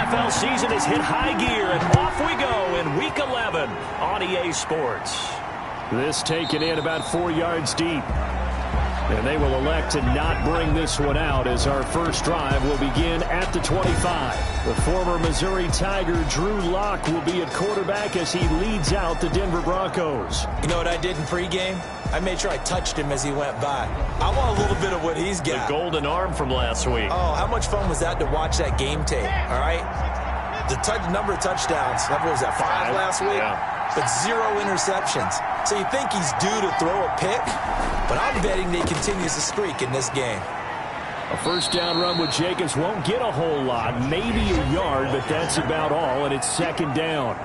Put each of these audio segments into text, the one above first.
NFL season has hit high gear, and off we go in Week 11 on EA Sports. This taken in about 4 yards deep. And they will elect to not bring this one out as our first drive will begin at the 25. The former Missouri Tiger Drew Lock will be at quarterback as he leads out the Denver Broncos. You know what I did in pregame? I made sure I touched him as he went by. I want a little bit of what he's got. The golden arm from last week. Oh, how much fun was that to watch that game tape, all right? The number of touchdowns, what was that, 5 last week? Yeah. But 0 interceptions. So you think he's due to throw a pick? But I'm betting that he continues the streak in this game. A first down run with Jacobs won't get a whole lot, maybe a yard, but that's about all, and it's second down.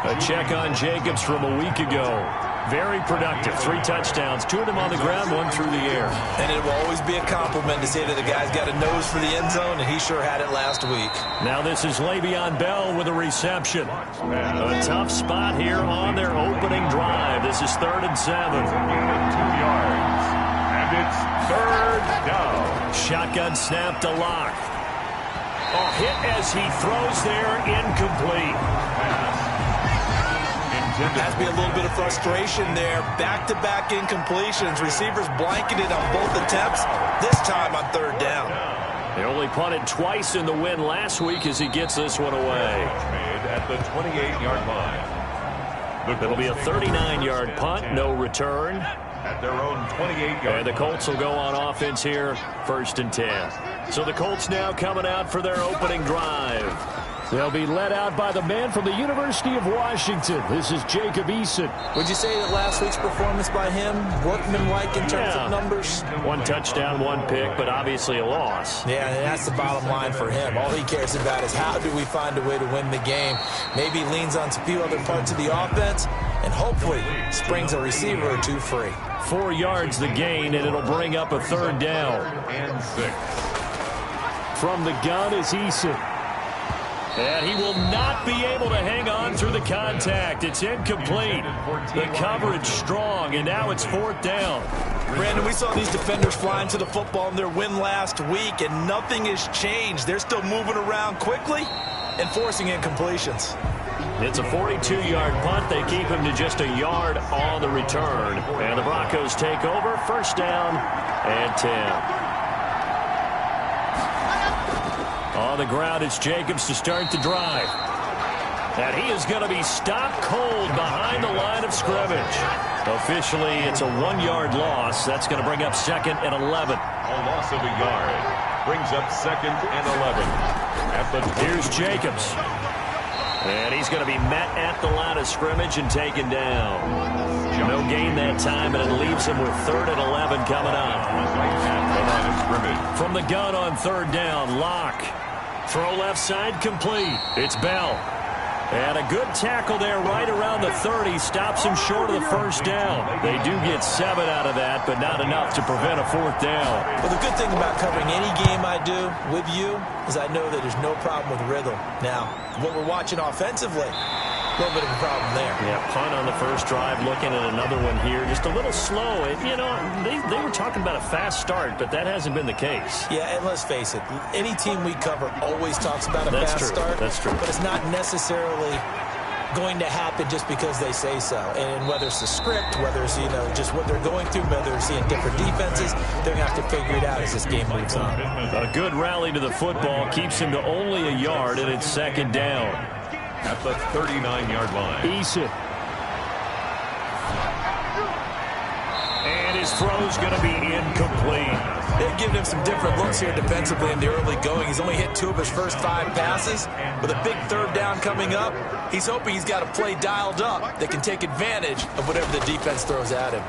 A check on Jacobs from a week ago. Very productive. 3 touchdowns, 2 of them on the ground, 1 through the air. And it will always be a compliment to say that the guy's got a nose for the end zone, and he sure had it last week. Now this is Le'Veon Bell with a reception. A tough spot here on their opening drive. This is 3rd and 7. 2 yards. And it's 3rd down. Shotgun snap to Lock. A hit as he throws there, incomplete. Has to be a little bit of frustration there. Back-to-back incompletions. Receivers blanketed on both attempts. This time on 3rd down. They only punted twice in the win last week as he gets this one away. Made at the 28-yard line. It'll be a 39-yard punt, no return. At their own 28-yard line. And the Colts will go on offense here, 1st and 10. So the Colts now coming out for their opening drive. They'll be led out by the man from the University of Washington. This is Jacob Eason. Would you say that last week's performance by him, workmanlike in terms of numbers? 1 touchdown, 1 pick, but obviously a loss. Yeah, and that's the bottom line for him. All he cares about is how do we find a way to win the game. Maybe leans on a few other parts of the offense, and hopefully springs a receiver or 2 free. 4 yards the gain, and it'll bring up a 3rd down. And 6. From the gun is Eason. And he will not be able to hang on through the contact. It's incomplete. The coverage strong, and now it's 4th down. Brandon, we saw these defenders flying to the football in their win last week, and nothing has changed. They're still moving around quickly and forcing incompletions. It's a 42-yard punt. They keep him to just a yard on the return. And the Broncos take over. 1st down and 10. On the ground, it's Jacobs to start the drive. And he is going to be stopped cold behind the line of scrimmage. Officially, it's a 1-yard loss. That's going to bring up 2nd and 11. A loss of a yard. Brings up 2nd and 11. Here's Jacobs. And he's going to be met at the line of scrimmage and taken down. No gain that time, and it leaves him with 3rd and 11 coming up. From the gun on 3rd down, Lock. Throw left side complete. It's Bell. And a good tackle there right around the 30. Stops him short of the 1st down. They do get 7 out of that, but not enough to prevent a 4th down. Well, the good thing about covering any game I do with you is I know that there's no problem with rhythm. Now, what we're watching offensively, a little bit of a problem there. Yeah, punt on the 1st drive, looking at another one here. Just a little slow. You know, they were talking about a fast start, but that hasn't been the case. Yeah, and let's face it, any team we cover always talks about a fast start. That's true. But it's not necessarily going to happen just because they say so. And whether it's the script, whether it's, just what they're going through, whether they're seeing different defenses, they're going to have to figure it out as this game moves on. A good rally to the football keeps him to only a yard, and it's 2nd down. At the 39-yard line. Eason. And his throw's going to be incomplete. They've given him some different looks here defensively in the early going. He's only hit 2 of his first 5 passes. With a big 3rd down coming up, he's hoping he's got a play dialed up that can take advantage of whatever the defense throws at him.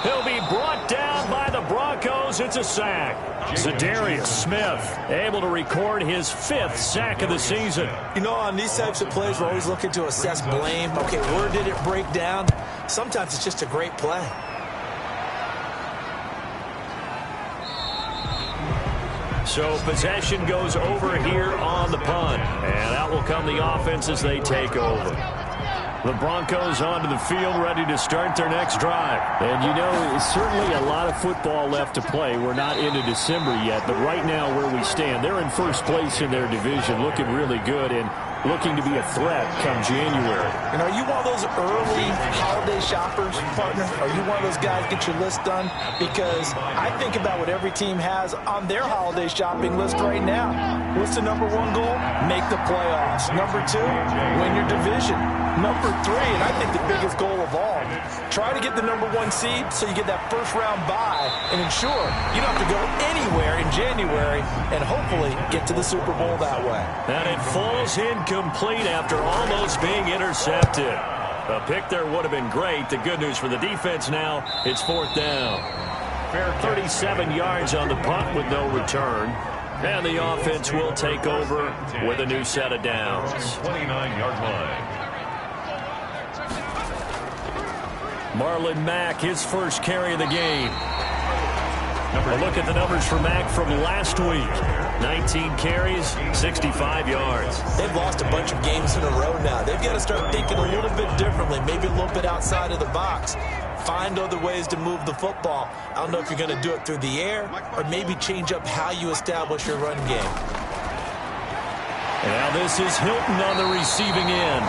He'll be brought down by the Broncos. It's a sack. Za'Darius Smith able to record his 5th sack of the season. On these types of plays, we're always looking to assess blame. Okay, where did it break down? Sometimes it's just a great play. So possession goes over here on the punt. And out will come the offense as they take over. The Broncos onto the field, ready to start their next drive. And, you know, it's certainly a lot of football left to play. We're not into December yet, but right now where we stand, they're in first place in their division, looking really good and looking to be a threat come January. And are you one of those early holiday shoppers, partner? Are you one of those guys get your list done? Because I think about what every team has on their holiday shopping list right now. What's the number one goal? Make the playoffs. Number two, win your division. Number three, and I think the biggest goal of all, try to get the number one seed so you get that first round bye and ensure you don't have to go anywhere in January and hopefully get to the Super Bowl that way. And it falls incomplete after almost being intercepted. A pick there would have been great. The good news for the defense now, it's fourth down. 37 yards on the punt with no return. And the offense will take over with a new set of downs. 29-yard line. Marlon Mack, his first carry of the game. A look at the numbers for Mack from last week. 19 carries, 65 yards. They've lost a bunch of games in a row now. They've got to start thinking a little bit differently, maybe a little bit outside of the box. Find other ways to move the football. I don't know if you're going to do it through the air or maybe change up how you establish your run game. Now this is Hilton on the receiving end.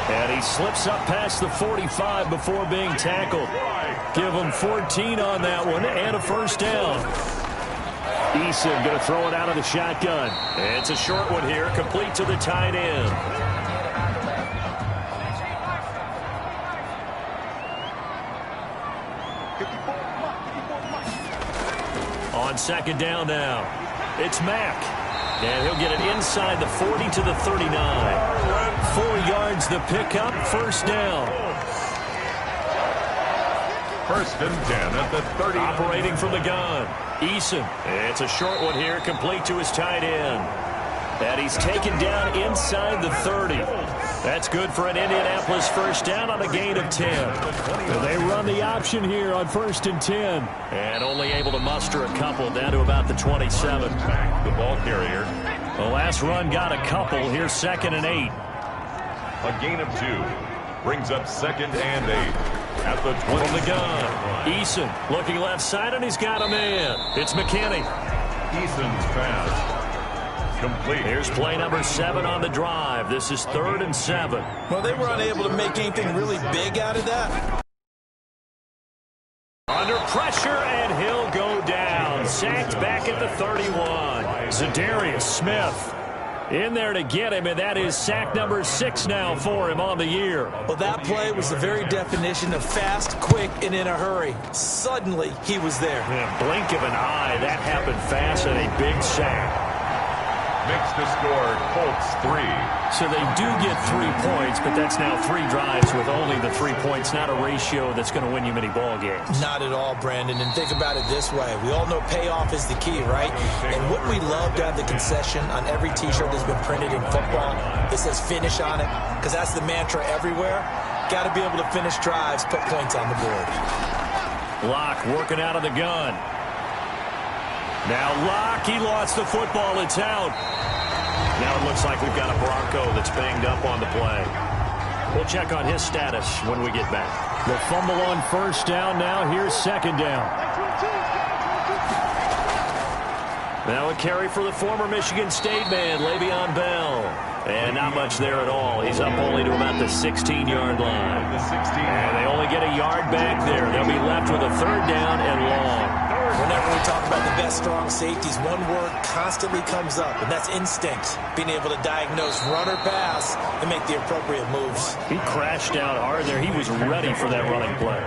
And he slips up past the 45 before being tackled. Give him 14 on that one and a first down. Eason going to throw it out of the shotgun. It's a short one here, complete to the tight end. On second down now, it's Mack. And he'll get it inside the 40 to the 39. 4 yards the pickup, first down. First and 10 at the 30. Operating from the gun. Eason. It's a short one here, complete to his tight end. And he's taken down inside the 30. That's good for an Indianapolis first down on a gain of 10. And they run the option here on first and 10. And only able to muster a couple down to about the 27. The ball carrier. The last run got a couple. Here's second and 8. A gain of 2. Brings up second and 8. At the 20. From the gun. Eason looking left side, and he's got a man. It's McKinney. Eason's pass. Complete. Here's play number 7 on the drive. This is 3rd and 7. Well, they were unable to make anything really big out of that. Under pressure, and he'll go down. Sacked back at the 31. Zadarius Smith in there to get him, and that is sack number 6 now for him on the year. Well, that play was the very definition of fast, quick, and in a hurry. Suddenly, he was there. In a blink of an eye, that happened fast, and a big sack. Makes the score Colts 3. So they do get 3 points, but that's now 3 drives with only the 3 points, not a ratio that's going to win you many ball games. Not at all, Brandon. And think about it this way. We all know payoff is the key, right? And wouldn't we love to have the concession on every T-shirt that's been printed in football that says finish on it? Because that's the mantra everywhere. Got to be able to finish drives, put points on the board. Locke working out of the gun. Now Locke, he lost the football. It's out. Now it looks like we've got a Bronco that's banged up on the play. We'll check on his status when we get back. The fumble on first down now. Here's second down. Now a carry for the former Michigan State man, Le'Veon Bell. And not much there at all. He's up only to about the 16-yard line. And they only get a yard back there. They'll be left with a 3rd down and long. Whenever we talk about the best strong safeties, one word constantly comes up, and that's instinct. Being able to diagnose run or pass and make the appropriate moves. He crashed out hard there. He was ready for that running play.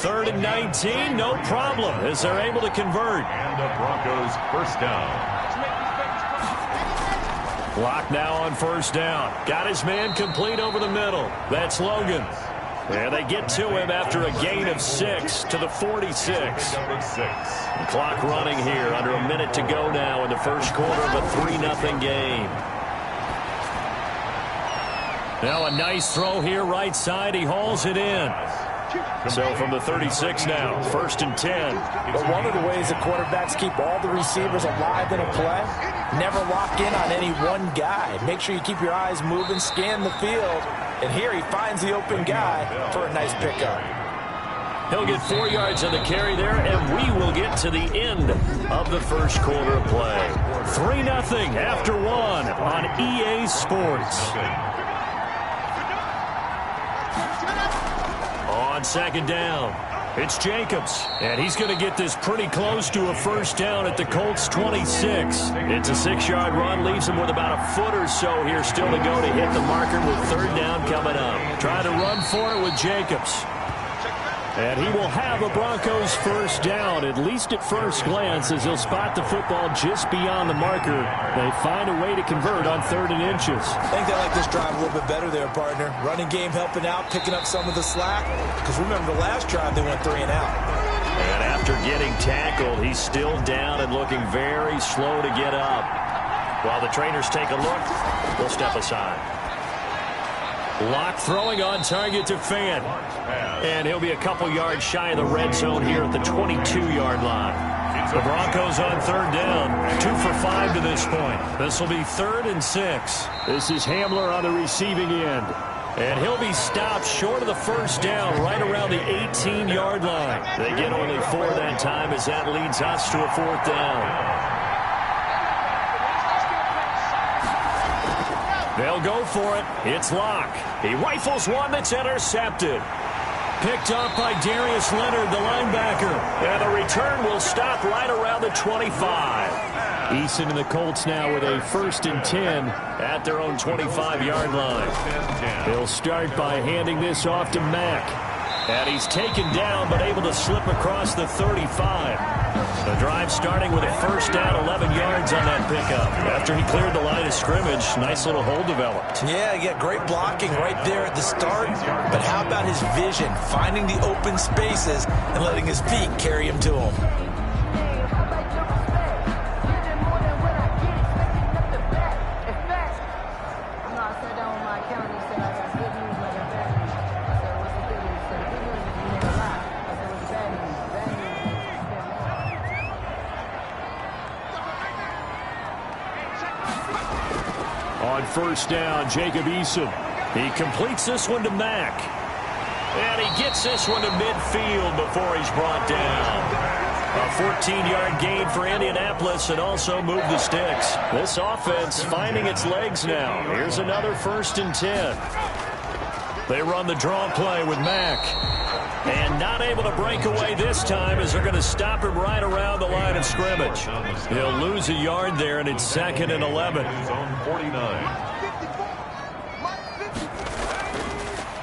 3rd and 19, no problem, as they're able to convert. And the Broncos first down. Locke now on first down. Got his man complete over the middle. That's Logan. And they get to him after a gain of 6 to the 46. Number 6. The clock running here. Under a minute to go now in the first quarter of a 3-0 game. Now a nice throw here right side. He hauls it in. So from the 36 now, 1st and 10. But one of the ways the quarterbacks keep all the receivers alive in a play Never lock in on any one guy. Make sure you keep your eyes moving, scan the field. And here he finds the open guy for a nice pickup. He'll get 4 yards on the carry there, and we will get to the end of the first quarter of play. 3-0 after 1 on EA Sports. On second down, it's Jacobs, and he's going to get this pretty close to a first down at the Colts 26. It's a 6-yard run, leaves him with about a foot or so here still to go to hit the marker with third down coming up. Trying to run for it with Jacobs. And he will have a Broncos first down, at least at first glance, as he'll spot the football just beyond the marker. They find a way to convert on 3rd and inches. I think they like this drive a little bit better there, partner. Running game helping out, picking up some of the slack. Because remember, the last drive they went 3 and out. And after getting tackled, he's still down and looking very slow to get up. While the trainers take a look, we'll step aside. Locke throwing on target to Fant. And he'll be a couple yards shy of the red zone here at the 22-yard line. The Broncos on 3rd down. 2 for 5 to this point. This will be 3rd and 6. This is Hamler on the receiving end. And he'll be stopped short of the first down right around the 18-yard line. They get only 4 that time as that leads us to a 4th down. They'll go for it. It's Locke. He rifles one that's intercepted. Picked up by Darius Leonard, the linebacker. And the return will stop right around the 25. Eason and the Colts now with a 1st and 10 at their own 25-yard line. They'll start by handing this off to Mack. And he's taken down but able to slip across the 35. The drive starting with a first down, 11 yards on that pickup. After he cleared the line of scrimmage, nice little hole developed. Yeah, great blocking right there at the start. But how about his vision, finding the open spaces and letting his feet carry him to him? On 1st down, Jacob Eason. He completes this one to Mack. And he gets this one to midfield before he's brought down. A 14-yard gain for Indianapolis and also move the sticks. This offense finding its legs now. Here's another 1st and 10. They run the draw play with Mack. And not able to break away this time as they're going to stop him right around the line of scrimmage. He'll lose a yard there, and it's 2nd and 11.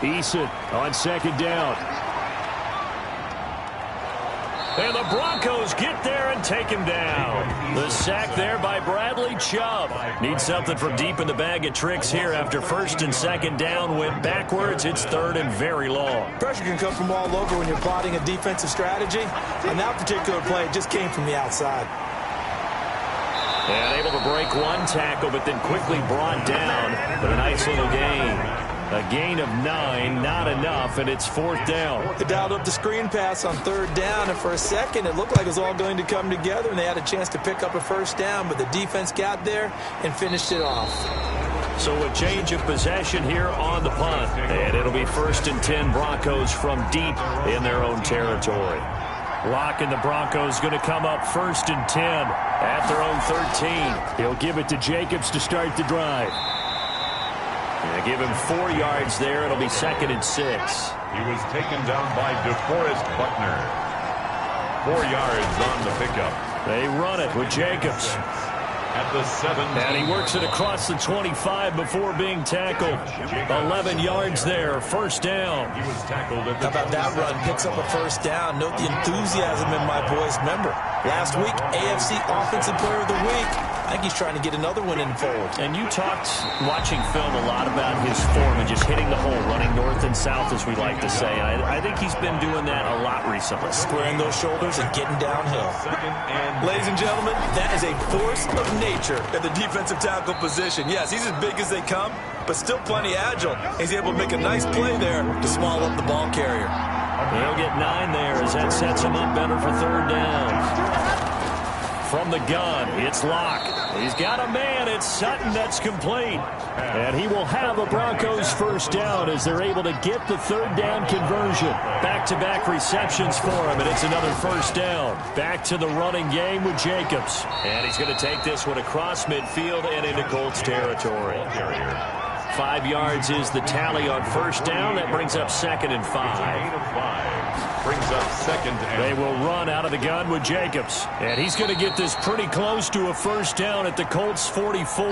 Eason on 2nd down. And the Broncos get there and take him down. The sack there by Bradley Chubb. Needs something from deep in the bag of tricks here after 1st and 2nd down. Went backwards. It's 3rd and very long. Pressure can come from all over when you're plotting a defensive strategy. On that particular play, it just came from the outside. And able to break one tackle, but then quickly brought down with a nice little gain. A gain of 9, not enough, and it's 4th down. They dialed up the screen pass on 3rd down, and for a second it looked like it was all going to come together, and they had a chance to pick up a first down, but the defense got there and finished it off. So a change of possession here on the punt, and it'll be 1st and 10 Broncos from deep in their own territory. Locke and the Broncos going to come up 1st and 10 at their own 13. He'll give it to Jacobs to start the drive. And give him 4 yards there. It'll be 2nd and 6. He was taken down by DeForest Buckner. 4 yards on the pickup. They run it with Jacobs. At the 7. And he works it across the 25 before being tackled. 11 yards there. First down. He was tackled at the How about that run? Picks up a first down. Note the enthusiasm in my boys. Remember, last week, AFC Offensive Player of the Week. I think he's trying to get another one in the fold. And you talked, watching film, a lot about his form and just hitting the hole, running north and south, as we like to say. And I think he's been doing that a lot recently. Squaring those shoulders and getting downhill. Ladies and gentlemen, that is a force of nature at the defensive tackle position. Yes, he's as big as they come, but still plenty agile. He's able to make a nice play there to small up the ball carrier. He'll get 9 there as that sets him up better for 3rd down. From the gun, it's Locke. He's got a man. It's Sutton that's complete. And he will have a Broncos first down as they're able to get the third down conversion. Back-to-back receptions for him, and it's another first down. Back to the running game with Jacobs. And he's going to take this one across midfield and into Colts territory. 5 yards is the tally on first down. That brings up 2nd and 5. Brings up 2nd and they will run out of the gun with Jacobs. And he's going to get this pretty close to a first down at the Colts 44.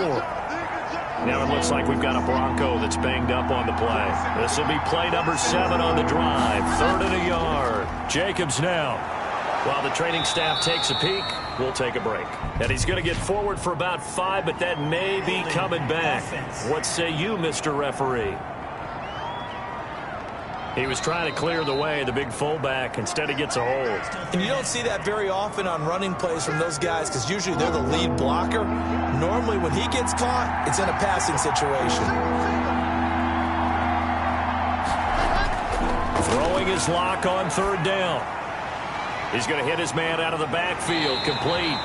Now it looks like we've got a Bronco that's banged up on the play. This will be play number 7 on the drive. 3rd and a yard. Jacobs now. While the training staff takes a peek, we'll take a break. And he's going to get forward for about 5, but that may be coming back. What say you, Mr. Referee? He was trying to clear the way, the big fullback. Instead, he gets a hold. And you don't see that very often on running plays from those guys because usually they're the lead blocker. Normally, when he gets caught, it's in a passing situation. Throwing his lock on 3rd down. He's going to hit his man out of the backfield, complete.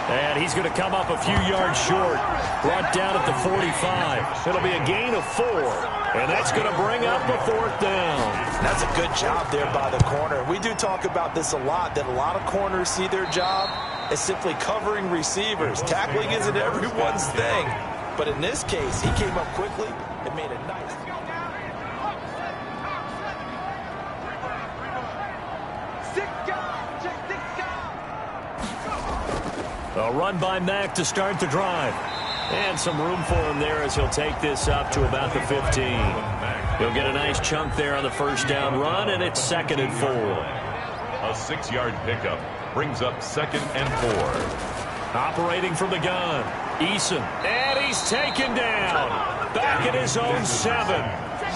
And he's going to come up a few yards short. Brought down at the 45. It'll be a gain of 4. And that's going to bring up the 4th down. That's a good job there by the corner. We do talk about this a lot, that a lot of corners see their job as simply covering receivers. Tackling isn't everyone's thing. But in this case, he came up quickly and made a nice... A run by Mack to start the drive. And some room for him there as he'll take this up to about the 15. He'll get a nice chunk there on the first down run, and it's 2nd and 4. a 6-yard pickup brings up 2nd and 4. Operating from the gun, Eason. And he's taken down. Back at his own 7.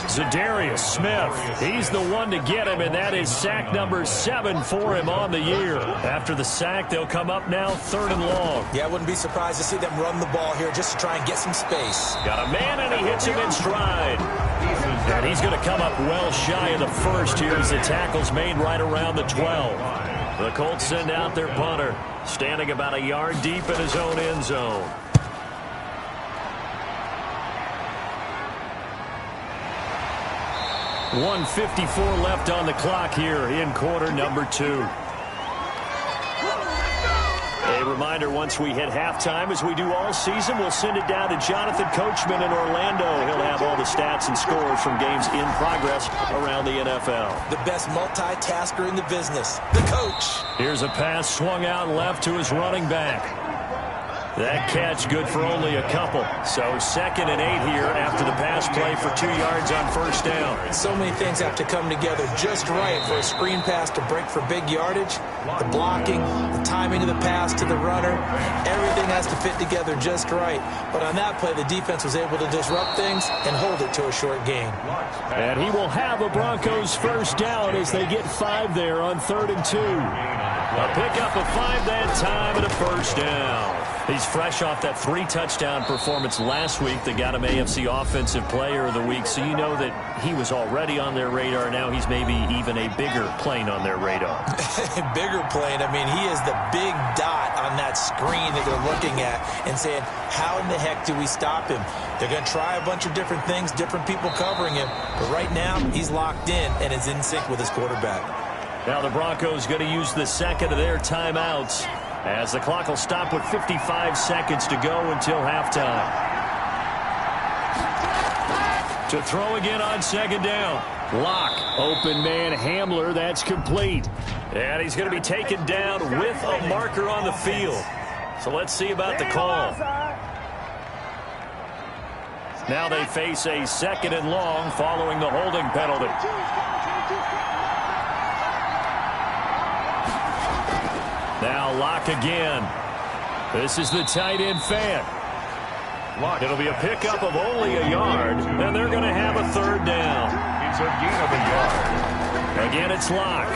Za'Darius Smith, he's the one to get him, and that is sack number 7 for him on the year. After the sack, they'll come up now 3rd and long. Yeah, I wouldn't be surprised to see them run the ball here just to try and get some space. Got a man, and he hits him in stride. And he's going to come up well shy of the first here as the tackle's made right around the 12. The Colts send out their punter, standing about a yard deep in his own end zone. .154 left on the clock here in quarter number 2. A reminder, once we hit halftime, as we do all season, we'll send it down to Jonathan Coachman in Orlando. He'll have all the stats and scores from games in progress around the NFL. The best multitasker in the business, the coach. Here's a pass swung out left to his running back. That catch good for only a couple. So 2nd and 8 here after the pass play for 2 yards on first down. So many things have to come together just right for a screen pass to break for big yardage. The blocking, the timing of the pass to the runner, everything has to fit together just right. But on that play, the defense was able to disrupt things and hold it to a short gain. And he will have a Broncos first down as they get 5 there on 3rd and 2. A pickup of 5 that time and a first down. He's fresh off that 3-touchdown performance last week that got him AFC Offensive Player of the Week, so you know that he was already on their radar. Now he's maybe even a bigger plane on their radar. Bigger plane. I mean, he is the big dot on that screen that they're looking at and saying, how in the heck do we stop him? They're going to try a bunch of different things, different people covering him, but right now he's locked in and is in sync with his quarterback. Now the Broncos going to use the 2nd of their timeouts, as the clock will stop with 55 seconds to go until halftime. To throw again on 2nd down. Lock, open man Hamler, that's complete. And he's going to be taken down with a marker on the field. So let's see about the call. Now they face a 2nd and long following the holding penalty. Now Lock again. This is the tight end fan. It'll be a pickup of only a yard, and they're going to have a 3rd down. It's a gain of a yard. Again, it's Lock.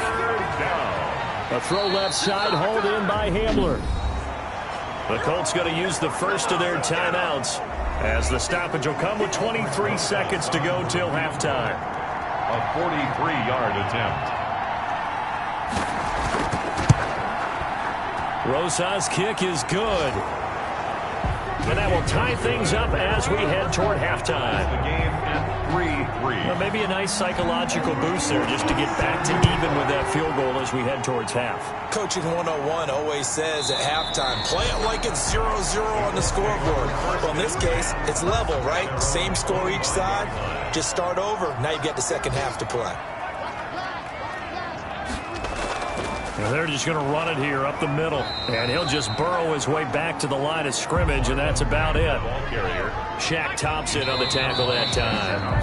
A throw left side, hauled in by Hamler. The Colts going to use the first of their timeouts, as the stoppage will come with 23 seconds to go till halftime. A 43-yard attempt. Rosas' kick is good. And that will tie things up as we head toward halftime. The game at 3-3. Well, maybe a nice psychological boost there just to get back to even with that field goal as we head towards half. Coaching 101 always says at halftime, play it like it's 0-0 on the scoreboard. Well, in this case, it's level, right? Same score each side. Just start over. Now you get the second half to play. And they're just going to run it here up the middle. And he'll just burrow his way back to the line of scrimmage, and that's about it. Ball carrier. Shaq Thompson on the tackle that time.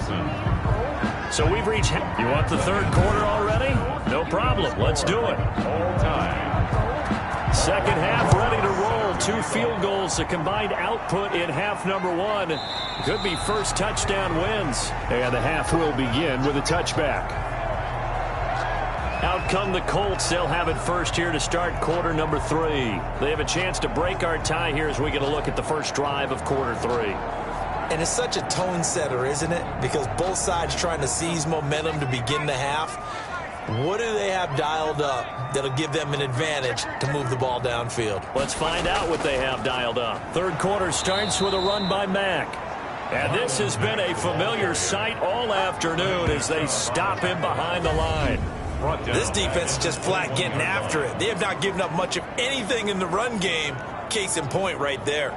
So we've reached... You want the third quarter already? No problem. Let's do it. All time. Second half ready to roll. 2 field goals. The combined output in half number 1 could be first touchdown wins. And the half will begin with a touchback. Out come the Colts. They'll have it first here to start quarter number 3. They have a chance to break our tie here as we get a look at the first drive of quarter 3. And it's such a tone setter, isn't it? Because both sides trying to seize momentum to begin the half. What do they have dialed up that'll give them an advantage to move the ball downfield? Let's find out what they have dialed up. Third quarter starts with a run by Mack. And this has been a familiar sight all afternoon as they stop him behind the line. This defense is just flat getting after it. They have not given up much of anything in the run game. Case in point right there.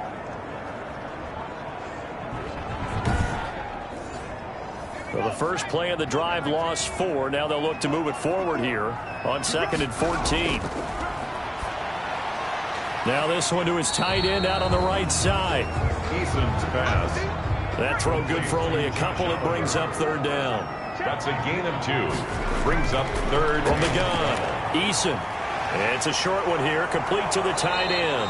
Well, the first play of the drive lost 4. Now they'll look to move it forward here on 2nd and 14. Now this one to his tight end out on the right side. Eason's pass. That throw good for only a couple. It brings up third down. That's a gain of 2. Brings up third. From the gun, Eason. It's a short one here, complete to the tight end.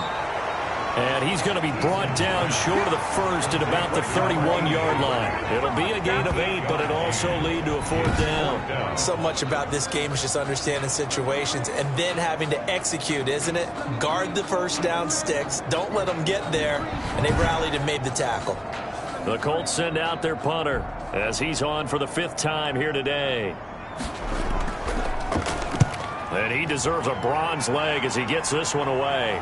And he's going to be brought down short of the first at about the 31-yard line. It'll be a gain of 8, but it also lead to a 4th down. So much about this game is just understanding situations and then having to execute, isn't it? Guard the first down sticks. Don't let them get there. And they rallied and made the tackle. The Colts send out their punter as he's on for the 5th time here today. And he deserves a bronze leg as he gets this one away.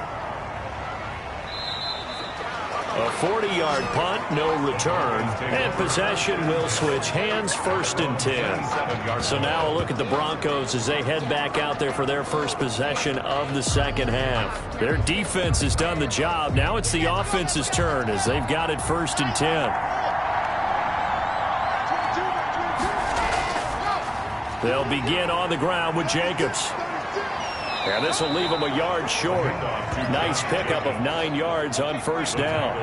A 40-yard punt, no return, and possession will switch hands, 1st and 10. So now a look at the Broncos as they head back out there for their first possession of the second half. Their defense has done the job. Now it's the offense's turn as they've got it 1st and 10. They'll begin on the ground with Jacobs. And this will leave him a yard short. Nice pickup of 9 yards on 1st down.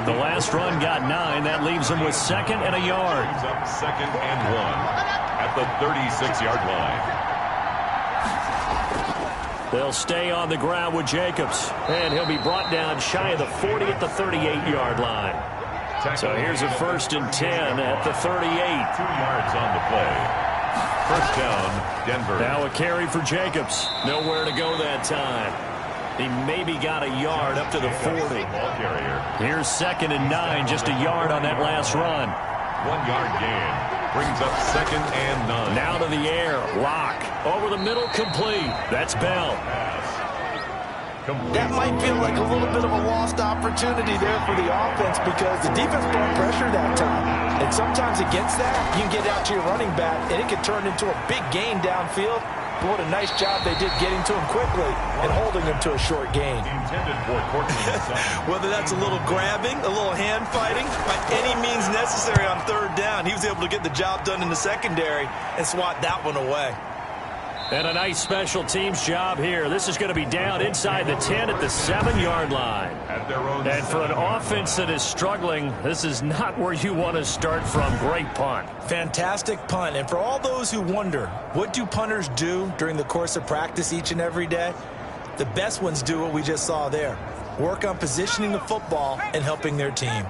The last run got 9. That leaves him with 2nd and a yard. Brings up 2nd and 1 at the 36-yard line. They'll stay on the ground with Jacobs. And he'll be brought down shy of the 40 at the 38-yard line. So here's a 1st and 10 at the 38. 2 yards on the play. First down, Denver. Now a carry for Jacobs. Nowhere to go that time. He maybe got a yard up to the 40. Ball carrier. Here's 2nd and 9, just a yard on that last run. 1 yard gain. Brings up 2nd and 9. Now to the air. Lock. Over the middle, complete. That's Bell. That might feel like a little bit of a lost opportunity there for the offense because the defense brought pressure that time. And sometimes against that, you can get out to your running back, and it can turn into a big gain downfield. But what a nice job they did getting to him quickly and holding him to a short gain. Intended for Whether that's a little grabbing, a little hand fighting, by any means necessary on 3rd down, he was able to get the job done in the secondary and swat that one away. And a nice special teams job here. This is going to be down inside the 10 at the 7-yard line. And for an offense that is struggling, this is not where you want to start from. Great punt. Fantastic punt. And for all those who wonder, what do punters do during the course of practice each and every day? The best ones do what we just saw there. Work on positioning the football and helping their team.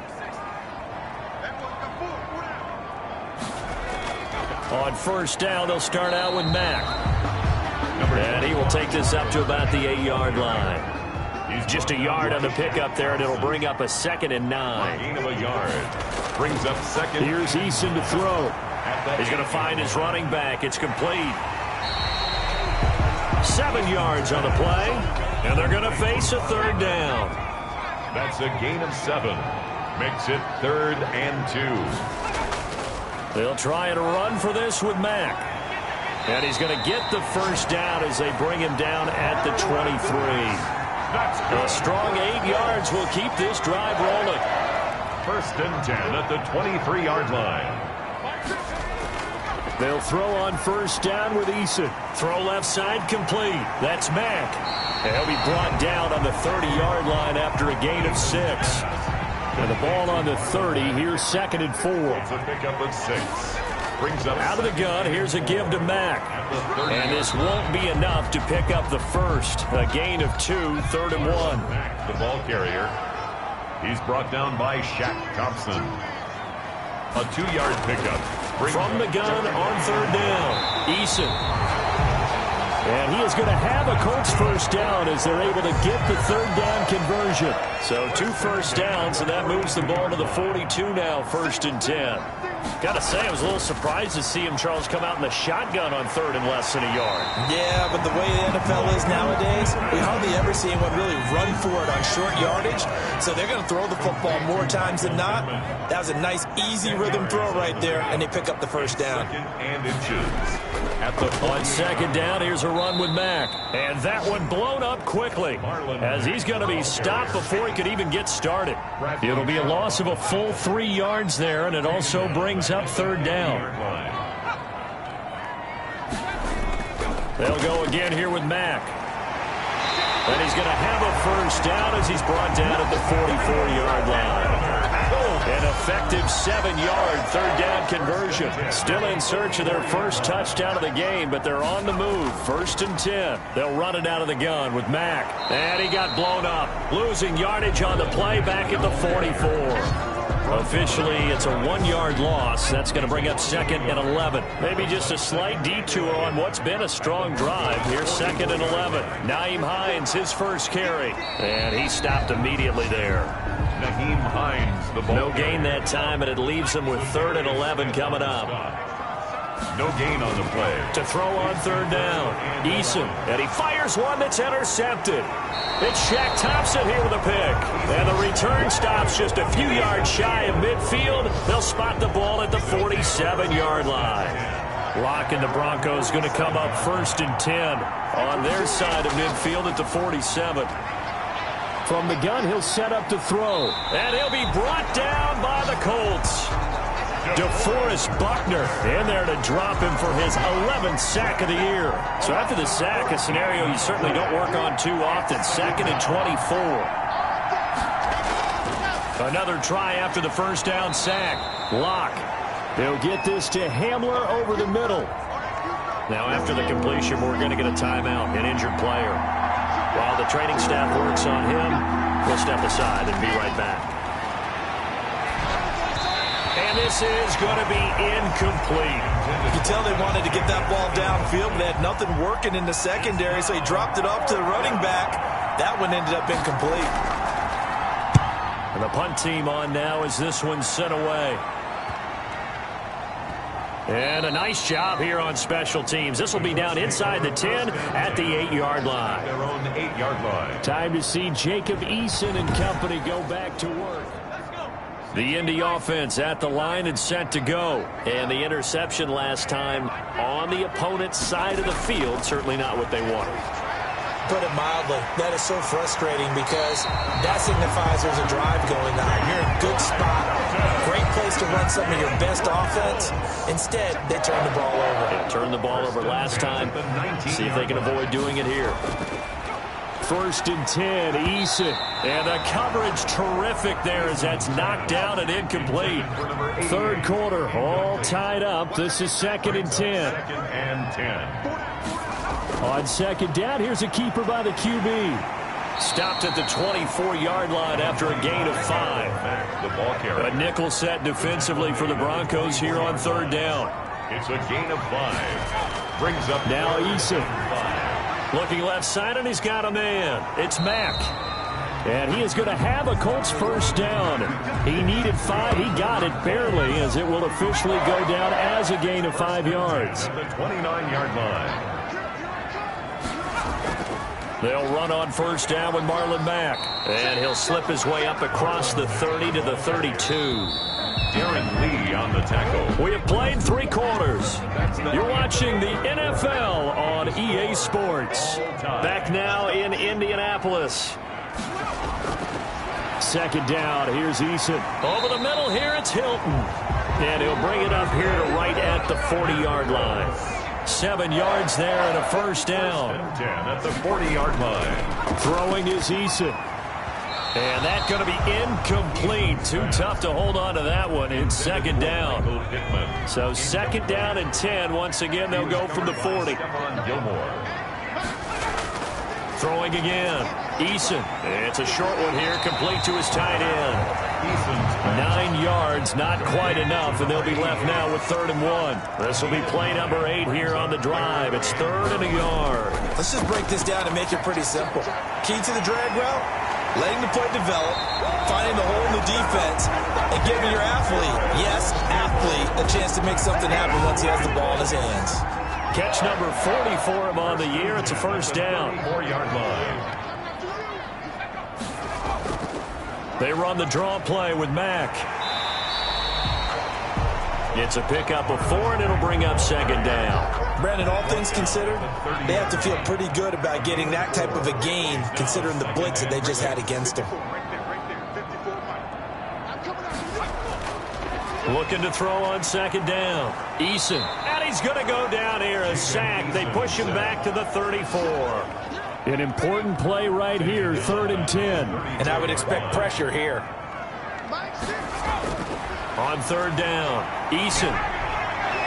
On 1st down, they'll start out with Mack. And he will take this up to about the 8-yard line. He's just a yard on the pickup there, and it'll bring up a 2nd and 9. Gain of a yard. Brings up 2nd. Here's Eason to throw. He's going to find his running back. It's complete. 7 yards on the play, and they're going to face a 3rd down. That's a gain of 7. Makes it 3rd and 2. They'll try and run for this with Mack. And he's going to get the first down as they bring him down at the 23. A strong 8 yards will keep this drive rolling. 1st and 10 at the 23-yard line. They'll throw on 1st down with Eason. Throw left side complete. That's Mack. And he'll be brought down on the 30-yard line after a gain of 6. And the ball on the 30. Here's 2nd and 4. It's a pickup of 6. Brings up out of the gun. Here's a give to Mack. And this won't be enough to pick up the first. A gain of 2, 3rd and 1. Mack, the ball carrier. He's brought down by Shaq Thompson. A 2-yard pickup. From the gun on 3rd down. Eason. And he is going to have a Colts first down as they're able to get the 3rd down conversion. So 2 first downs, and that moves the ball to the 42 now, 1st and 10. Got to say, I was a little surprised to see him, Charles, come out in the shotgun on 3rd and less than a yard. Yeah, but the way the NFL is nowadays, we hardly ever see anyone really run for it on short yardage. So they're going to throw the football more times than not. That was a nice, easy rhythm throw right there, and they pick up the first down. 2nd and inches. At the on 2nd down, here's a run with Mack. And that one blown up quickly as he's going to be stopped before he could even get started. It'll be a loss of a full 3 yards there, and it also brings up 3rd down. They'll go again here with Mack. And he's going to have a first down as he's brought down at the 44-yard line. An effective 7-yard 3rd down conversion. Still in search of their first touchdown of the game, but they're on the move. 1st and 10. They'll run it out of the gun with Mack. And he got blown up. Losing yardage on the play back at the 44. Officially, it's a 1-yard loss. That's going to bring up 2nd and 11. Maybe just a slight detour on what's been a strong drive. Here's 2nd and 11. Nyheim Hines, his first carry. And he stopped immediately there. Nyheim Hines, the ball. No gain that time, and it leaves him with 3rd and 11 coming up. No gain on the play. To throw on 3rd down. Eason. And he fires one that's intercepted. It's Shaq Thompson here with a pick. And the return stops just a few yards shy of midfield. They'll spot the ball at the 47-yard line. Locke and the Broncos going to come up 1st and 10 on their side of midfield at the 47. From the gun, he'll set up to throw. And he'll be brought down by the Colts. DeForest Buckner in there to drop him for his 11th sack of the year. So after the sack, a scenario you certainly don't work on too often. 2nd and 24. Another try after the first down sack. Locke. They'll get this to Hamler over the middle. Now after the completion, we're going to get a timeout, an injured player. While the training staff works on him, we'll step aside and be right back. And this is going to be incomplete. You can tell they wanted to get that ball downfield, but they had nothing working in the secondary, so he dropped it off to the running back. That one ended up incomplete. And the punt team on now as this one's sent away. And a nice job here on special teams. This will be down inside the 10 at the 8-yard line. Their own 8-yard line. Time to see Jacob Eason and company go back to work. The Indy offense at the line and set to go. And the interception last time on the opponent's side of the field, certainly not what they wanted. Put it mildly, that is so frustrating because that signifies there's a drive going on. You're in a good spot, great place to run some of your best offense. Instead, they turn the ball over. Yeah, turned the ball over last time. See if they can avoid doing it here. 1st and 10, Eason. And the coverage terrific there as that's knocked down and incomplete. 3rd quarter, all tied up. This is 2nd and 10. 2nd and 10. On 2nd down, here's a keeper by the QB. Stopped at the 24-yard line after a gain of 5. The ball carrier. A nickel set defensively for the Broncos here on 3rd down. It's a gain of 5. Brings up now Eason. Looking left side, and he's got a man. It's Mack. And he is going to have a Colts first down. He needed 5. He got it barely as it will officially go down as a gain of 5 yards. The 29-yard line. They'll run on first down with Marlon Mack. And he'll slip his way up across the 30 to the 32. Darren Lee on the tackle. We have played 3 quarters. You're watching the NFL on EA Sports. Back now in Indianapolis. Second down, here's Eason. Over the middle here, it's Hilton. And he'll bring it up here to right at the 40-yard line. 7 yards there and a first down. 10 at the 40-yard line. Throwing is Eason. And that's going to be incomplete. Too tough to hold on to that one in second down. So second down and 10. Once again, they'll go from the 40. Throwing again. Eason. It's a short one here, complete to his tight end. 9 yards, not quite enough, and they'll be left now with 3rd and 1. This will be play number 8 here on the drive. It's 3rd and a yard. Let's just break this down and make it pretty simple. Key to the drag route, letting the play develop, finding the hole in the defense, and giving your athlete, yes, athlete, a chance to make something happen once he has the ball in his hands. Catch number 40 for him on the year. It's a first down. 4-yard line. They run the draw play with Mack. It's a pickup of 4, and it'll bring up second down. Brandon, all things considered, they have to feel pretty good about getting that type of a gain, considering the blitz that they just had against them. Looking to throw on second down. Eason. And he's going to go down here. A sack. They push him back to the 34. An important play right here, 3rd and 10. And I would expect pressure here. On 3rd down, Eason.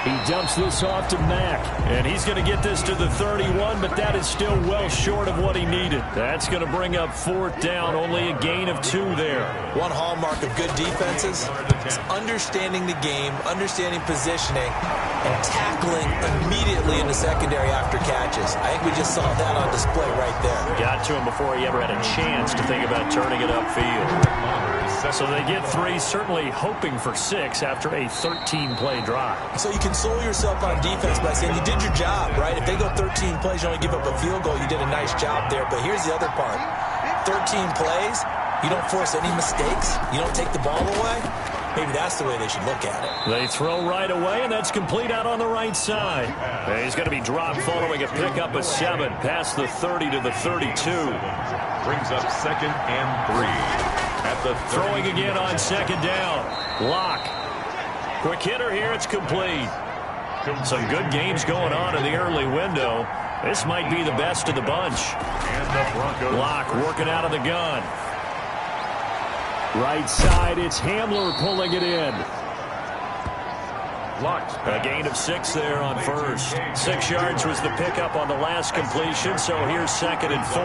He dumps this off to Mack. And he's going to get this to the 31, but that is still well short of what he needed. That's going to bring up 4th down, only a gain of 2 there. One hallmark of good defenses is understanding the game, understanding positioning, and tackling immediately in the secondary after catches. I think we just saw that on display right there. Got to him before he ever had a chance to think about turning it upfield. So they get 3, certainly hoping for 6 after a 13-play drive. So you console yourself on defense by saying you did your job, right? If they go 13 plays, you only give up a field goal, you did a nice job there. But here's the other part. 13 plays, you don't force any mistakes, you don't take the ball away. Maybe that's the way they should look at it. They throw right away, and that's complete out on the right side. And he's going to be dropped following a pickup of 7 past the 30 to the 32. Brings up 2nd and 3. At the throwing again on second down. Lock. Quick hitter here. It's complete. Some good games going on in the early window. This might be the best of the bunch. And the Broncos. Lock working out of the gun. Right side, it's Hamler pulling it in. A gain of 6 there on first. 6 yards was the pickup on the last completion, so here's 2nd and 4.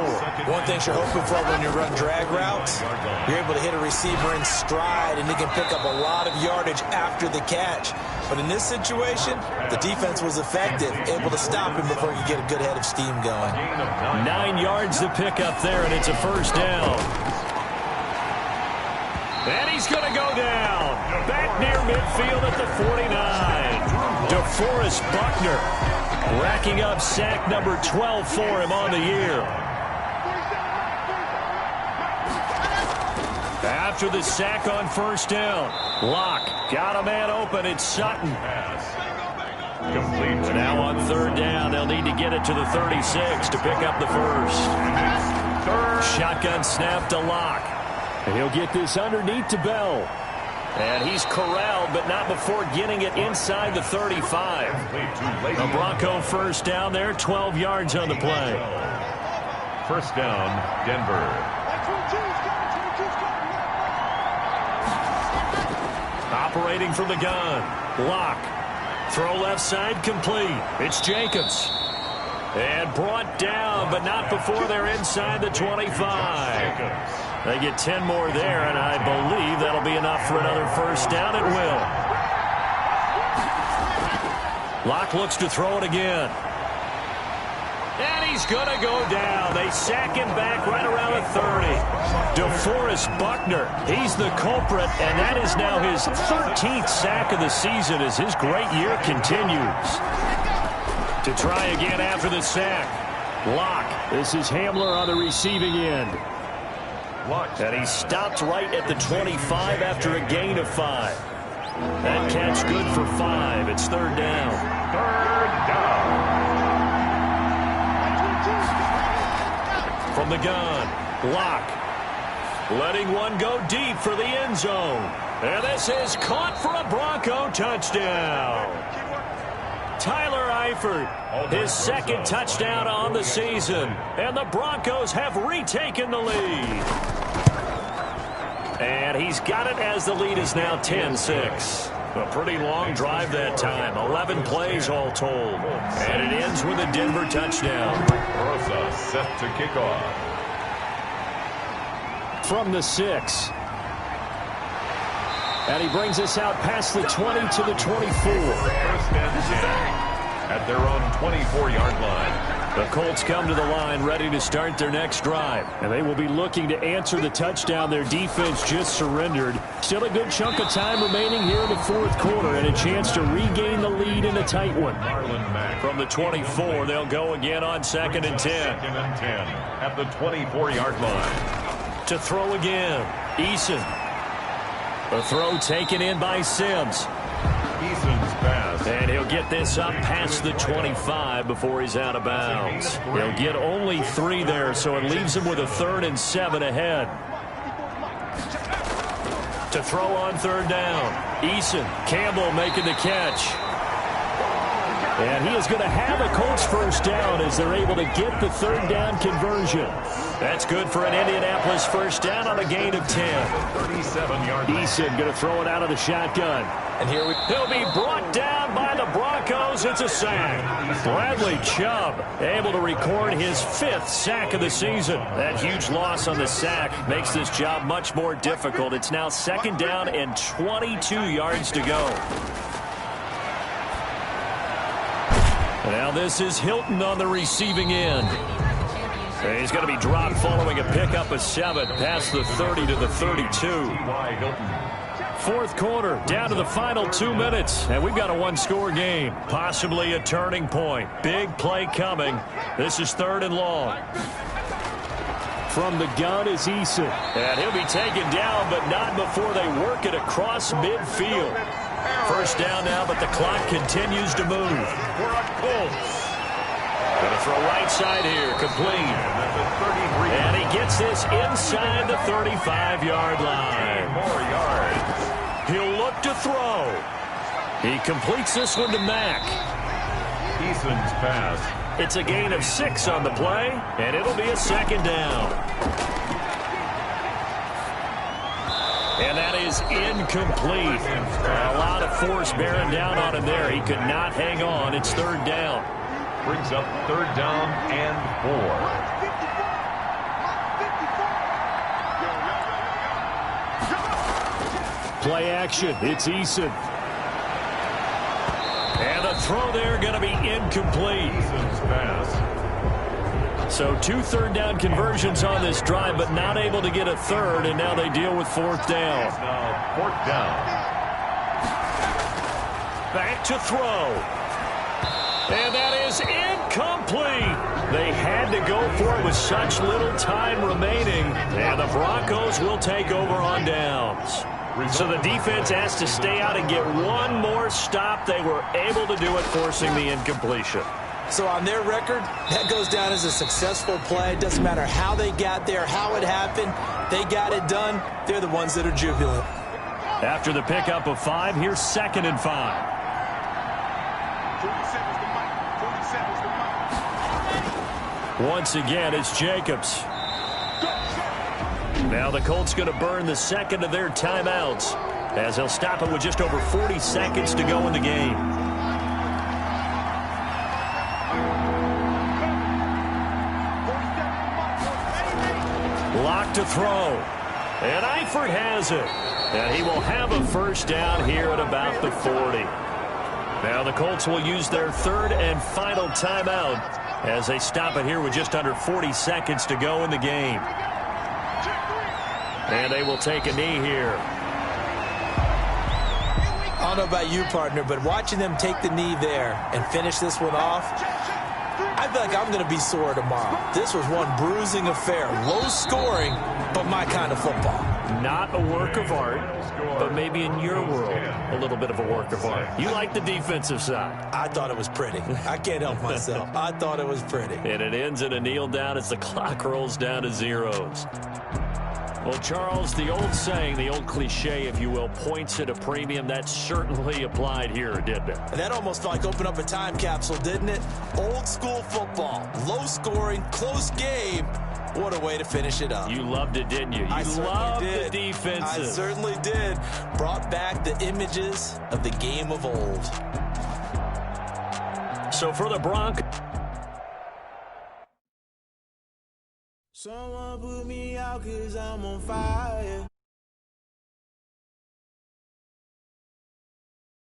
One thing you're hoping for when you run drag routes, you're able to hit a receiver in stride, and he can pick up a lot of yardage after the catch. But in this situation, the defense was effective, able to stop him before he could get a good head of steam going. 9 yards to pick up there, and it's a first down. And he's going to go down. Back near midfield at the 49. DeForest Buckner racking up sack number 12 for him on the year. After the sack on first down, Locke got a man open. It's Sutton. Complete. Now on 3rd down, they'll need to get it to the 36 to pick up the first. Shotgun snap to Locke. And he'll get this underneath to Bell. And he's corralled, but not before getting it inside the 35. A Bronco first down there, 12 yards on the play. First down, Denver. Operating from the gun. Lock. Throw left side complete. It's Jacobs. And brought down, but not before they're inside the 25. They get 10 more there, and I believe that'll be enough for another first down. It will. Locke looks to throw it again. And he's going to go down. They sack him back right around the 30. DeForest Buckner, he's the culprit, and that is now his 13th sack of the season as his great year continues. To try again after the sack. Lock. This is Hamler on the receiving end. And he stopped right at the 25 after a gain of 5. That catch good for 5. It's third down. Third down. From the gun, Lock. Letting one go deep for the end zone. And this is caught for a Bronco touchdown. Tyler Eifert, his second touchdown on the season. And the Broncos have retaken the lead. And he's got it as the lead is now 10-6. A pretty long drive that time. 11 plays all told. And it ends with a Denver touchdown. Rosa set to kick off. From the 6. And he brings us out past the 20 to the 24. First and 10 at their own 24-yard line. The Colts come to the line ready to start their next drive. And they will be looking to answer the touchdown their defense just surrendered. Still a good chunk of time remaining here in the fourth quarter and a chance to regain the lead in a tight one. From the 24, they'll go again on second and 10. Second and 10 at the 24-yard line. To throw again, Eason. The throw taken in by Sims. Eason's pass. And he'll get this up past the 25 before he's out of bounds. He'll get only 3 there, so it leaves him with a 3rd and 7 ahead. To throw on third down, Eason. Campbell making the catch. And he is going to have a Colts first down as they're able to get the third down conversion. That's good for an Indianapolis first down on a gain of 10. 37-yard. Eason going to throw it out of the shotgun. And here he'll be brought down by the Broncos. It's a sack. Bradley Chubb able to record his 5th sack of the season. That huge loss on the sack makes this job much more difficult. It's now second down and 22 yards to go. Now this is Hilton on the receiving end. And he's going to be dropped following a pickup of 7 past the 30 to the 32. Fourth quarter, down to the final 2 minutes, and we've got a one-score game. Possibly a turning point. Big play coming. This is third and long. From the gun is Eason. And he'll be taken down, but not before they work it across midfield. First down now, but the clock continues to move. Going to throw right side here, complete. And he gets this inside the 35-yard line. More yards. He'll look to throw. He completes this one to Mack. Eason's pass. It's a gain of 6 on the play, and it'll be a second down. And that is incomplete. A lot of force bearing down on him there. He could not hang on. It's third down. Brings up third down and 4. Play action. It's Eason. And the throw there going to be incomplete. Eason's pass. So 2 third down conversions on this drive, but not able to get a third, and now they deal with fourth down. Now fourth down. Back to throw. And that is incomplete. They had to go for it with such little time remaining, and the Broncos will take over on downs. So the defense has to stay out and get one more stop. They were able to do it, forcing the incompletion. So on their record, that goes down as a successful play. It doesn't matter how they got there, how it happened. They got it done. They're the ones that are jubilant. After the pickup of 5, here's second and 5. Once again, it's Jacobs. Now the Colts going to burn the second of their timeouts as they'll stop it with just over 40 seconds to go in the game. Lock to throw. And Eifert has it. And he will have a first down here at about the 40. Now the Colts will use their third and final timeout as they stop it here with just under 40 seconds to go in the game. And they will take a knee here. I don't know about you, partner, but watching them take the knee there and finish this one off, I feel like I'm going to be sore tomorrow. This was one bruising affair. Low scoring, but my kind of football. Not a work of art, but maybe in your world, a little bit of a work of art. You like the defensive side. I thought it was pretty. I can't help myself. I thought it was pretty. And it ends in a kneel down as the clock rolls down to zeros. Well, Charles, the old saying, the old cliche, if you will, points at a premium. That certainly applied here, didn't it? That almost felt like opened up a time capsule, didn't it? Old school football, low scoring, close game. What a way to finish it up. You loved it, didn't you? You loved the defenses. I certainly did. Brought back the images of the game of old. So for the Broncos. Someone put me out 'cause I'm on fire.